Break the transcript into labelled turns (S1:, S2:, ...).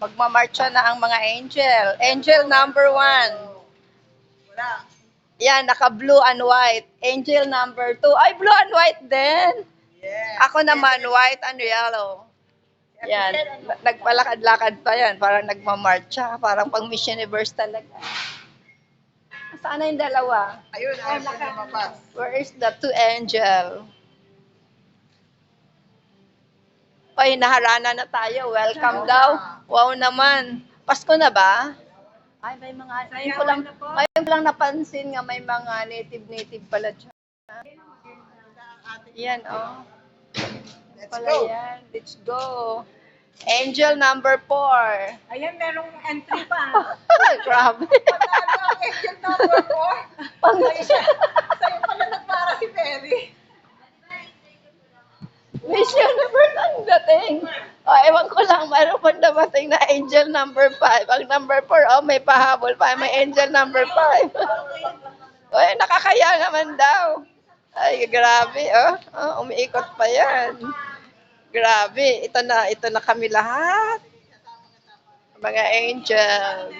S1: Magmamarcha na ang mga angel. Angel number 1.
S2: Wala.
S1: Yan, naka-blue and white. Angel number 2. Ay, blue and white din.
S2: Yes.
S1: Ako naman, white and yellow. Yan, nagpalakad-lakad pa yan. Parang nagmamarcha. Parang pang Miss Universe talaga. Saan na yung dalawa?
S2: Ayun, ayaw pa lumabas.
S1: Where is the 2 angel? Ay, naharana na tayo. Welcome daw. Wow naman. Pasko na ba? Ay, may mga, ngayon ko lang napansin nga may mga native pala dyan. Yan, oh.
S2: Let's
S1: Pala
S2: go.
S1: yan. Let's go. Angel number 4.
S2: Ayan, merong entry pa.
S1: Grabe.
S2: Panalo ang angel number 4.
S1: Pang
S2: Sa'yo pala nagpara si Perry.
S1: Miss Universe ang dating. O, ewan ko lang, mayroon pa dating na angel number 5. Ang number 4, oh, may pahabol pa. May angel number 5. Oy, nakakaya naman daw. Ay, grabe, oh. Oh, umiikot pa yan. Grabe, ito na kami lahat. Mga angels.